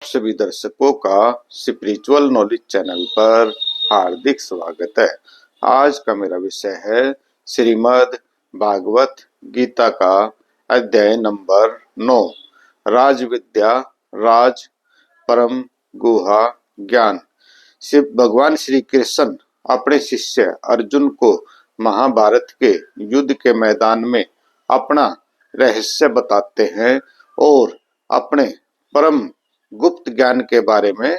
सभी दर्शकों का स्पिरिचुअल नॉलेज चैनल पर हार्दिक स्वागत है। आज का मेरा विषय है श्रीमद् भागवत गीता का अध्याय नंबर 9, राज विद्या राज परम गुहा ज्ञान। शिव भगवान श्री कृष्ण अपने शिष्य अर्जुन को महाभारत के युद्ध के मैदान में अपना रहस्य बताते हैं और अपने परम गुप्त ज्ञान के बारे में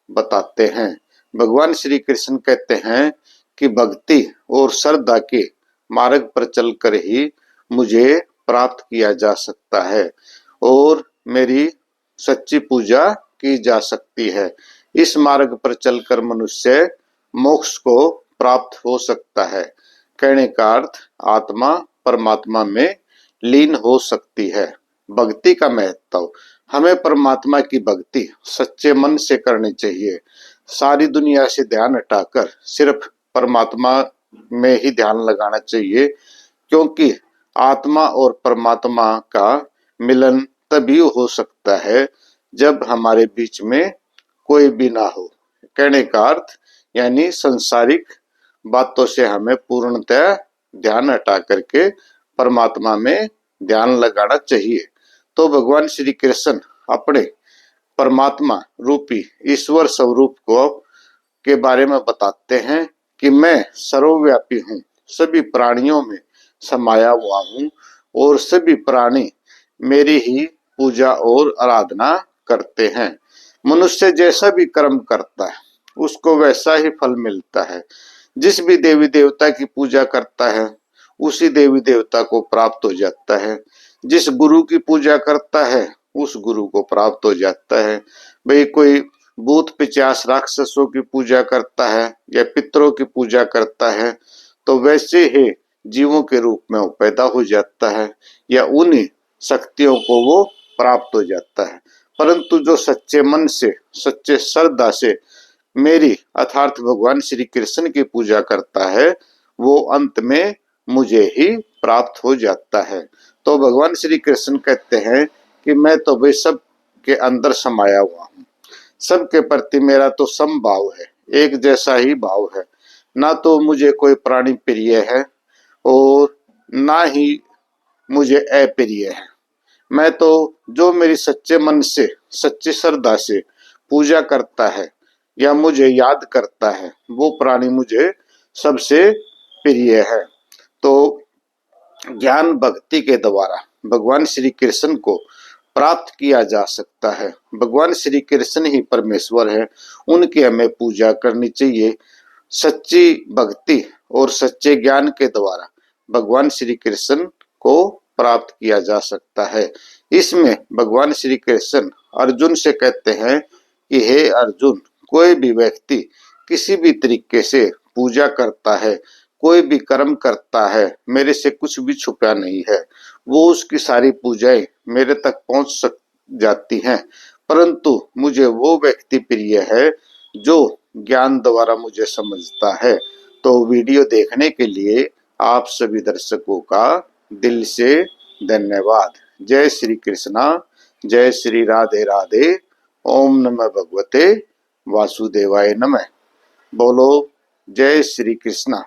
बताते हैं। भगवान श्री कृष्ण कहते हैं कि भक्ति और श्रद्धा के मार्ग पर चलकर ही मुझे प्राप्त किया जा सकता है और मेरी सच्ची पूजा की जा सकती है। इस मार्ग पर चलकर मनुष्य मोक्ष को प्राप्त हो सकता है। कहने का अर्थ आत्मा परमात्मा में लीन हो सकती है। भक्ति का महत्व, हमें परमात्मा की भक्ति सच्चे मन से करनी चाहिए। सारी दुनिया से ध्यान हटाकर सिर्फ परमात्मा में ही ध्यान लगाना चाहिए, क्योंकि आत्मा और परमात्मा का मिलन तभी हो सकता है जब हमारे बीच में कोई भी ना हो। कहने का अर्थ यानी सांसारिक बातों से हमें पूर्णतः ध्यान हटा करके परमात्मा में ध्यान लगाना चाहिए। तो भगवान श्री कृष्ण अपने परमात्मा रूपी ईश्वर स्वरूप को के बारे में बताते हैं कि मैं सर्वव्यापी हूँ, सभी प्राणियों में समाया हुआ हूँ और सभी प्राणी मेरी ही पूजा और आराधना करते हैं। मनुष्य जैसा भी कर्म करता है उसको वैसा ही फल मिलता है। जिस भी देवी देवता की पूजा करता है उसी देवी देवता को प्राप्त हो जाता है। जिस गुरु की पूजा करता है उस गुरु को प्राप्त हो जाता है। भाई कोई भूत पिशाच राक्षसों की पूजा करता है या पितरों की पूजा करता है तो वैसे ही जीवों के रूप में वो पैदा हो जाता है या उन्हीं शक्तियों को वो प्राप्त हो जाता है। परंतु जो सच्चे मन से सच्चे श्रद्धा से मेरी अर्थात भगवान श्री कृष्ण की पूजा करता है वो अंत में मुझे ही प्राप्त हो जाता है। तो भगवान श्री कृष्ण कहते हैं कि मैं तो भाई सब के अंदर समाया हुआ हूँ, सबके प्रति मेरा तो समभाव है, एक जैसा ही भाव है। ना तो मुझे कोई प्राणी प्रिय है और ना ही मुझे अप्रिय है। मैं तो जो मेरी सच्चे मन से सच्ची श्रद्धा से पूजा करता है या मुझे याद करता है वो प्राणी मुझे सबसे प्रिय है। तो ज्ञान भक्ति के द्वारा भगवान श्री कृष्ण को प्राप्त किया जा सकता है। भगवान श्री कृष्ण ही परमेश्वर है, उनकी हमें पूजा करनी चाहिए। सच्ची भक्ति और सच्चे ज्ञान के द्वारा भगवान श्री कृष्ण को प्राप्त किया जा सकता है। इसमें भगवान श्री कृष्ण अर्जुन से कहते हैं कि हे अर्जुन, कोई भी व्यक्ति किसी भी तरीके से पूजा करता है, कोई भी कर्म करता है, मेरे से कुछ भी छुपा नहीं है। वो उसकी सारी पूजाएं मेरे तक पहुंच जाती हैं। परंतु मुझे वो व्यक्ति प्रिय है जो ज्ञान द्वारा मुझे समझता है। तो वीडियो देखने के लिए आप सभी दर्शकों का दिल से धन्यवाद। जय श्री कृष्णा, जय श्री राधे राधे। ओम नमः भगवते वासुदेवाय नमः। बोलो जय श्री कृष्णा।